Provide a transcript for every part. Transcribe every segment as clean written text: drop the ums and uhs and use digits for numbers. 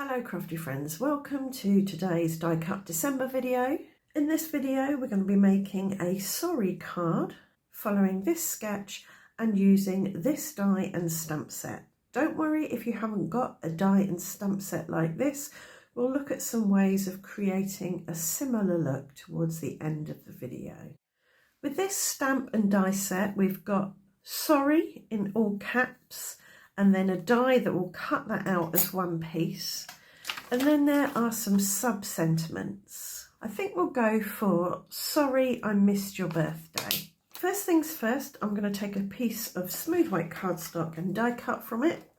Hello crafty friends, welcome to today's die cut December video. In this video we're going to be making a sorry card following this sketch and using this die and stamp set. Don't worry if you haven't got a die and stamp set like this, we'll look at some ways of creating a similar look towards the end of the video. With this stamp and die set we've got sorry in all caps, and then a die that will cut that out as one piece. And then there are some sub-sentiments. I think we'll go for sorry I missed your birthday. First things first, I'm going to take a piece of smooth white cardstock and die cut from it.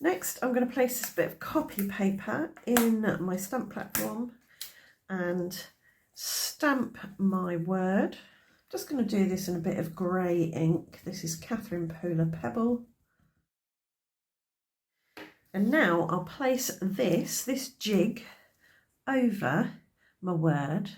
Next I'm going to place this bit of copy paper in my stamp platform and stamp my word. Just going to do this in a bit of grey ink. This is Catherine Polar Pebble. And now I'll place this jig over my word.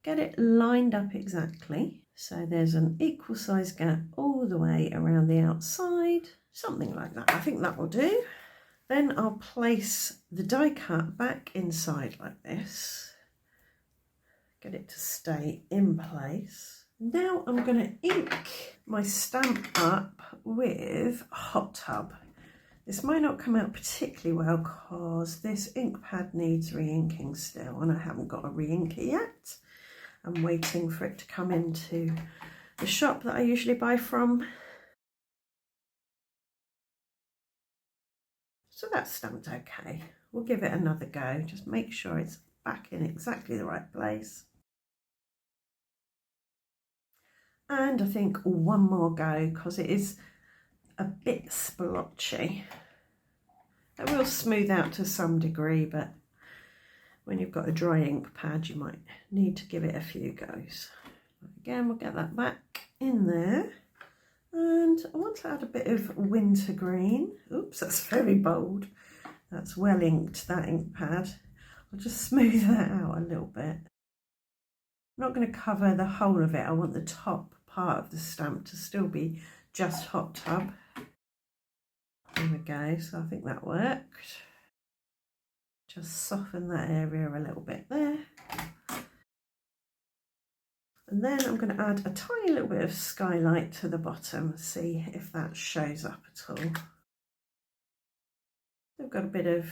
Get it lined up exactly. So there's an equal size gap all the way around the outside. Something like that. I think that will do. Then I'll place the die cut back inside like this. Get it to stay in place. Now I'm going to ink my stamp up with Hot Tub. This might not come out particularly well because this ink pad needs re-inking still and I haven't got a re-inker yet. I'm waiting for it to come into the shop that I usually buy from. So that's stamped okay. We'll give it another go. Just make sure it's back in exactly the right place. And I think one more go because it is a bit splotchy. It will smooth out to some degree, but when you've got a dry ink pad you might need to give it a few goes. Again, we'll get that back in there. And I want to add a bit of wintergreen. Oops, that's very bold. That's well inked, that ink pad. I'll just smooth that out a little bit. I'm not going to cover the whole of it. I want the top part of the stamp to still be just Hot Tub. There we go, so I think that worked. Just soften that area a little bit there. And then I'm going to add a tiny little bit of skylight to the bottom, see if that shows up at all. I've got a bit of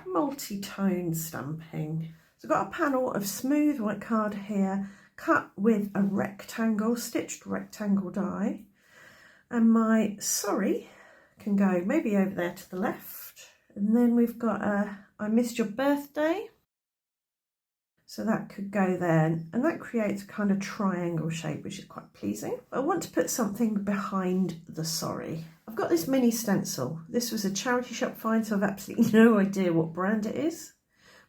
multi-tone stamping. So I've got a panel of smooth white card here, cut with a rectangle, stitched rectangle die. And my sorry can go maybe over there to the left. And then we've got a I missed your birthday. So that could go there. And that creates a kind of triangle shape, which is quite pleasing. I want to put something behind the sorry. I've got this mini stencil. This was a charity shop find, so I've absolutely no idea what brand it is.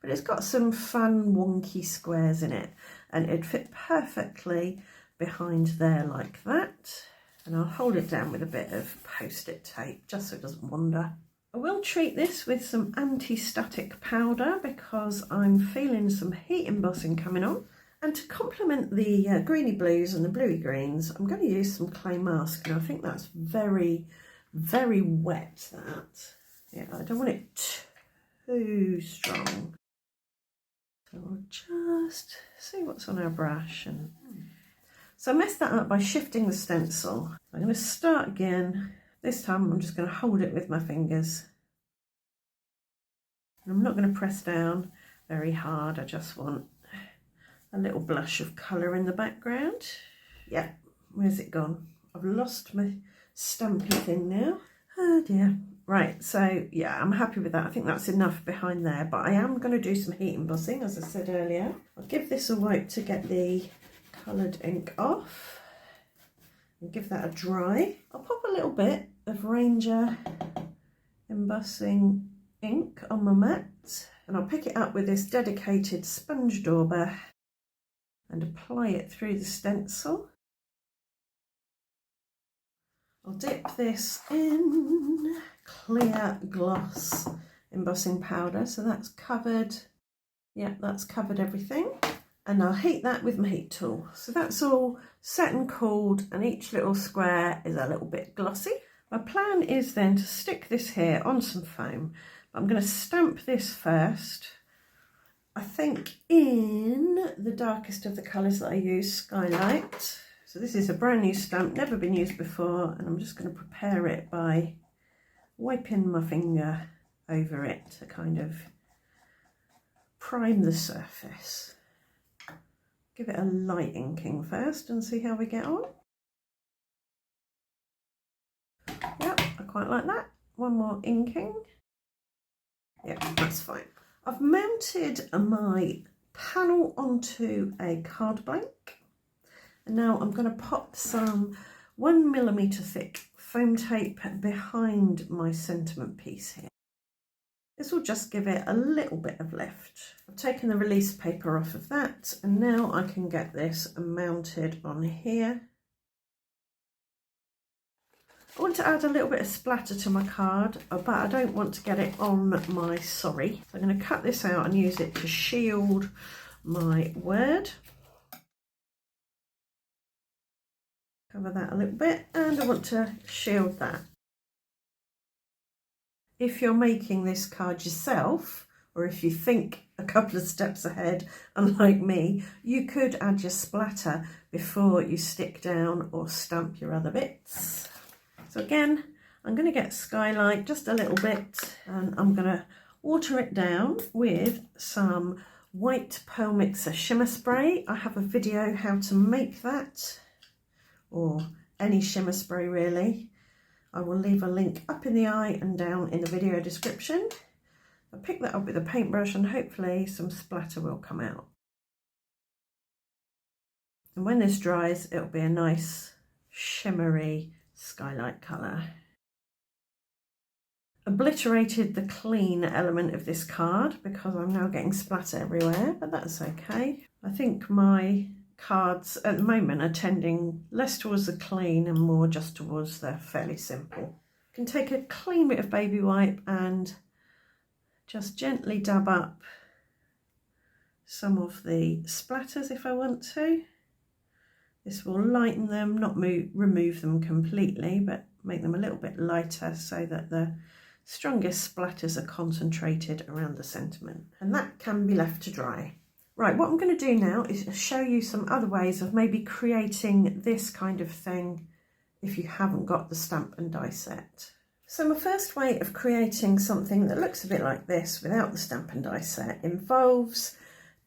But it's got some fun wonky squares in it and it'd fit perfectly behind there like that. And I'll hold it down with a bit of post-it tape just so it doesn't wander. I will treat this with some anti-static powder because I'm feeling some heat embossing coming on. And to complement the greeny blues and the bluey greens, I'm going to use some clay mask. And I think that's very, very wet, that. Yeah, I don't want it too strong. So we'll just see what's on our brush. And so I messed that up by shifting the stencil. I'm going to start again. This time I'm just going to hold it with my fingers. And I'm not going to press down very hard. I just want a little blush of colour in the background. Yeah, where's it gone? I've lost my stampy thing now. Oh dear. Right, so yeah, I'm happy with that. I think that's enough behind there, but I am going to do some heat embossing, as I said earlier. I'll give this a wipe to get the coloured ink off and give that a dry. I'll pop a little bit of Ranger embossing ink on my mat and I'll pick it up with this dedicated sponge dauber and apply it through the stencil. I'll dip this in clear gloss embossing powder, so that's covered, yeah, that's covered everything. And I'll heat that with my heat tool. So that's all set and cooled and each little square is a little bit glossy. My plan is then to stick this here on some foam. I'm going to stamp this first. I think in the darkest of the colours that I use, Skylight. So this is a brand new stamp, never been used before, and I'm just going to prepare it by wiping my finger over it to kind of prime the surface. Give it a light inking first and see how we get on. Yep, I quite like that. One more inking. Yep, that's fine. I've mounted my panel onto a card blank, and now I'm going to pop some 1mm thick foam tape behind my sentiment piece here. This will just give it a little bit of lift. I've taken the release paper off of that, and now I can get this mounted on here. I want to add a little bit of splatter to my card, but I don't want to get it on my sorry. So I'm going to cut this out and use it to shield my word. Cover that a little bit, and I want to shield that. If you're making this card yourself, or if you think a couple of steps ahead, unlike me, you could add your splatter before you stick down or stamp your other bits. So again, I'm going to get Skylight just a little bit, and I'm going to water it down with some white Pearl Mixer shimmer spray. I have a video how to make that, or any shimmer spray really. I will leave a link up in the eye and down in the video description. I'll pick that up with a paintbrush and hopefully some splatter will come out. And when this dries, it'll be a nice shimmery Skylight colour. Obliterated the clean element of this card because I'm now getting splatter everywhere, but that's okay. I think my cards at the moment are tending less towards the clean and more just towards the fairly simple. I can take a clean bit of baby wipe and just gently dab up some of the splatters if I want to. This will lighten them, not remove them completely, but make them a little bit lighter so that the strongest splatters are concentrated around the sentiment. And that can be left to dry. Right, what I'm going to do now is show you some other ways of maybe creating this kind of thing if you haven't got the stamp and die set. So my first way of creating something that looks a bit like this without the stamp and die set involves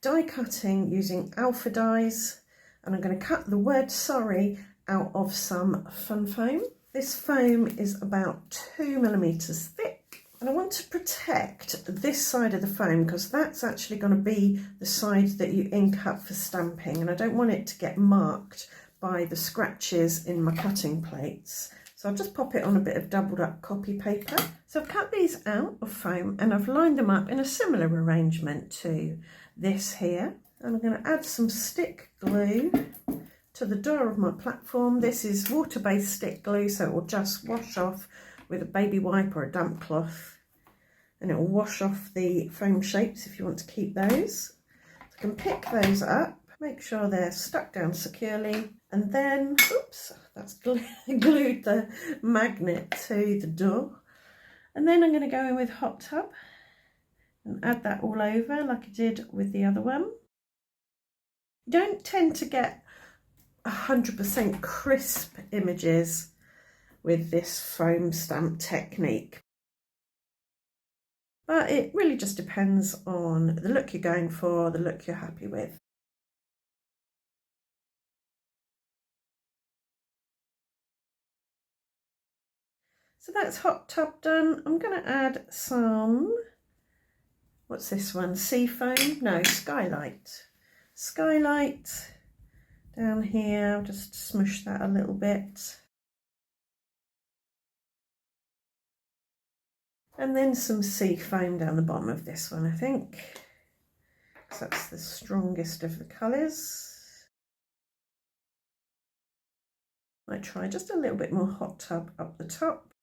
die cutting using alpha dies. And I'm going to cut the word sorry out of some fun foam. This foam is about 2mm thick, and I want to protect this side of the foam because that's actually going to be the side that you ink up for stamping, and I don't want it to get marked by the scratches in my cutting plates. So I'll just pop it on a bit of doubled up copy paper. So I've cut these out of foam and I've lined them up in a similar arrangement to this here. And I'm going to add some stick glue to the door of my platform. This is water-based stick glue, so it will just wash off with a baby wipe or a damp cloth. And it will wash off the foam shapes if you want to keep those. So I can pick those up, make sure they're stuck down securely, and then, oops, that's glued the magnet to the door. And then I'm going to go in with Hot Tub and add that all over like I did with the other one. You don't tend to get 100% crisp images with this foam stamp technique, but it really just depends on the look you're going for, the look you're happy with. So that's Hot Tub done. I'm going to add some, what's this one, sea foam? No, Skylight. Skylight down here, I'll just smush that a little bit. And then some sea foam down the bottom of this one, I think. So that's the strongest of the colours. Might try just a little bit more Hot Tub up the top.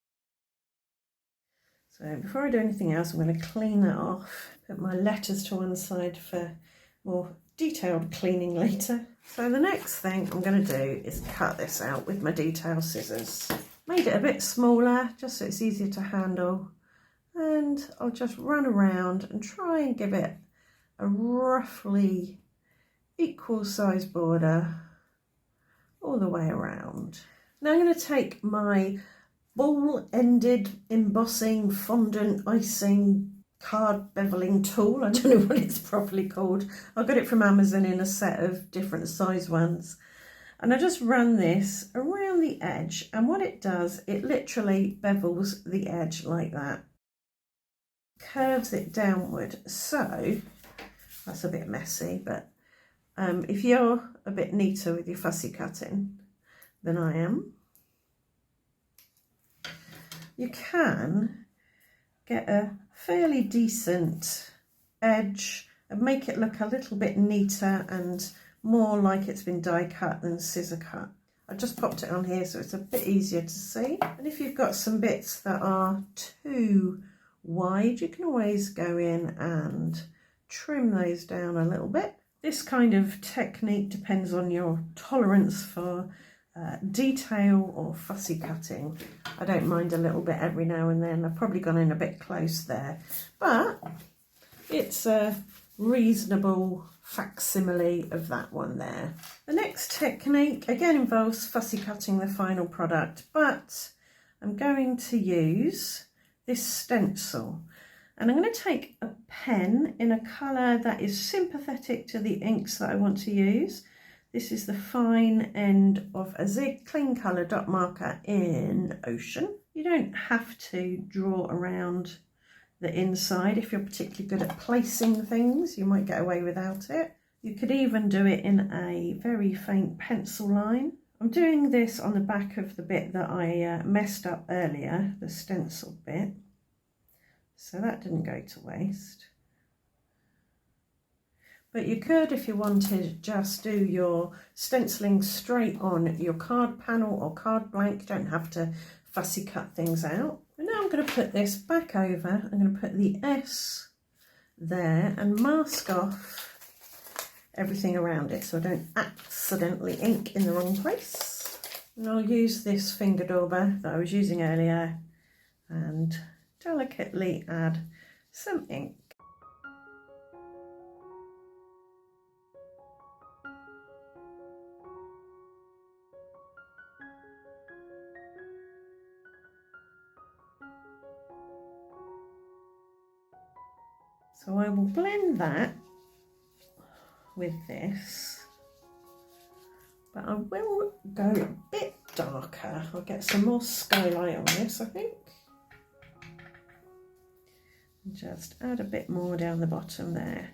So before I do anything else, I'm going to clean that off. Put my letters to one side for more detailed cleaning later. So the next thing I'm going to do is cut this out with my detail scissors. Made it a bit smaller just so it's easier to handle, and I'll just run around and try and give it a roughly equal size border all the way around. Now I'm going to take my ball-ended embossing fondant icing card beveling tool. I don't know what it's properly called. I got it from Amazon in a set of different size ones. And I just run this around the edge, and what it does, it literally bevels the edge like that. Curves it downward. So that's a bit messy, but if you're a bit neater with your fussy cutting than I am, you can get a fairly decent edge and make it look a little bit neater and more like it's been die cut than scissor cut. I just popped it on here so it's a bit easier to see. And if you've got some bits that are too wide, you can always go in and trim those down a little bit. This kind of technique depends on your tolerance for detail or fussy cutting. I don't mind a little bit every now and then. I've probably gone in a bit close there, but it's a reasonable facsimile of that one there. The next technique again involves fussy cutting the final product, but I'm going to use this stencil, and I'm going to take a pen in a colour that is sympathetic to the inks that I want to use. This is the fine end of a Zig clean colour dot marker in Ocean. You don't have to draw around the inside. If you're particularly good at placing things, you might get away without it. You could even do it in a very faint pencil line. I'm doing this on the back of the bit that I messed up earlier, the stencil bit, so that didn't go to waste. But you could, if you wanted, just do your stenciling straight on your card panel or card blank. You don't have to fussy cut things out. And now I'm going to put this back over. I'm going to put the S there and mask off everything around it so I don't accidentally ink in the wrong place. And I'll use this finger dauber that I was using earlier and delicately add some ink. So I will blend that with this, but I will go a bit darker. I'll get some more skylight on this, I think. And just add a bit more down the bottom there.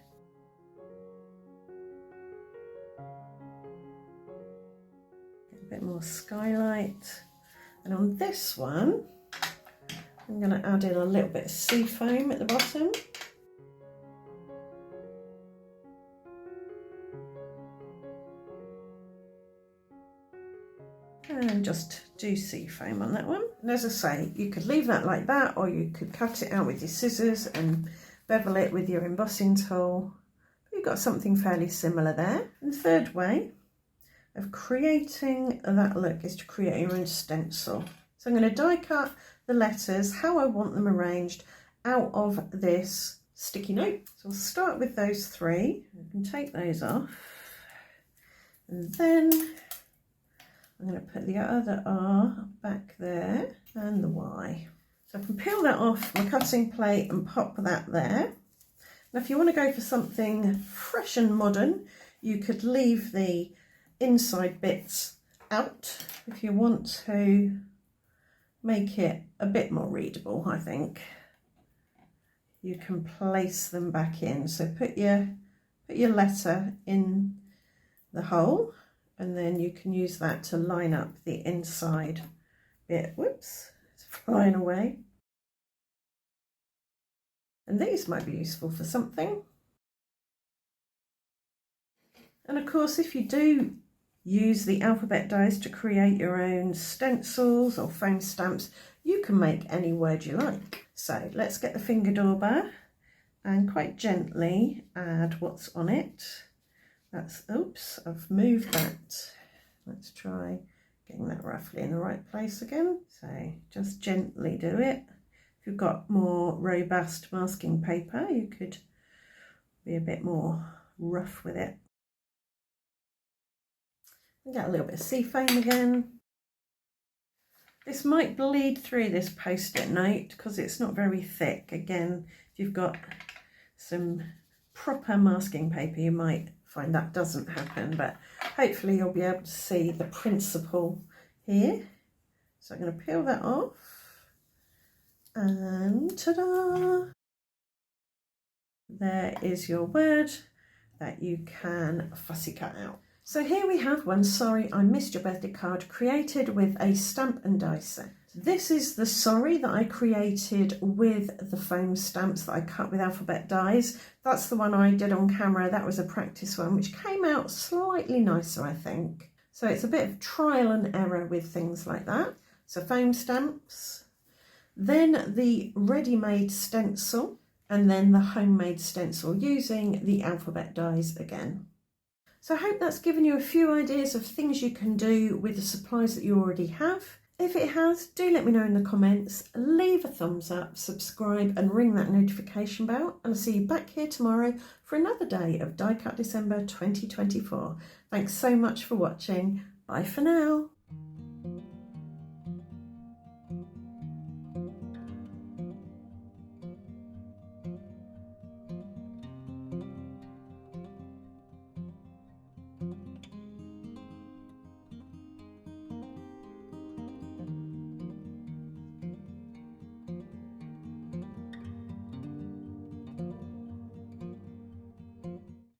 Get a bit more skylight. And on this one, I'm going to add in a little bit of sea foam at the bottom. And just do sea foam on that one. And as I say, you could leave that like that, or you could cut it out with your scissors and bevel it with your embossing tool. But you've got something fairly similar there. And the third way of creating that look is to create your own stencil. So I'm going to die cut the letters how I want them arranged out of this sticky note. So I'll start with those three. I can take those off, and then I'm going to put the other R back there and the Y. So I can peel that off my cutting plate and pop that there. Now if you want to go for something fresh and modern, you could leave the inside bits out if you want to make it a bit more readable. I think you can place them back in. So put your letter in the hole, and then you can use that to line up the inside bit. Whoops, it's flying away. And these might be useful for something. And of course, if you do use the alphabet dies to create your own stencils or foam stamps, you can make any word you like. So let's get the finger dauber and quite gently add what's on it. That's, oops, I've moved that. Let's try getting that roughly in the right place again. So just gently do it. If you've got more robust masking paper, you could be a bit more rough with it. Get a little bit of seafoam again. This might bleed through this post-it note because it's not very thick. Again, if you've got some proper masking paper, you might find that doesn't happen, but hopefully you'll be able to see the principle here. So I'm going to peel that off, and ta-da! There is your word that you can fussy cut out. So here we have one Sorry I Missed Your Birthday card created with a stamp and die set. This is the Sorry that I created with the foam stamps that I cut with alphabet dies. That's the one I did on camera. That was a practice one, which came out slightly nicer, I think. So it's a bit of trial and error with things like that. So foam stamps, then the ready-made stencil, and then the homemade stencil using the alphabet dies again. So I hope that's given you a few ideas of things you can do with the supplies that you already have. If it has, do let me know in the comments, leave a thumbs up, subscribe and ring that notification bell, and I'll see you back here tomorrow for another day of Die Cut December 2024. Thanks so much for watching. Bye for now.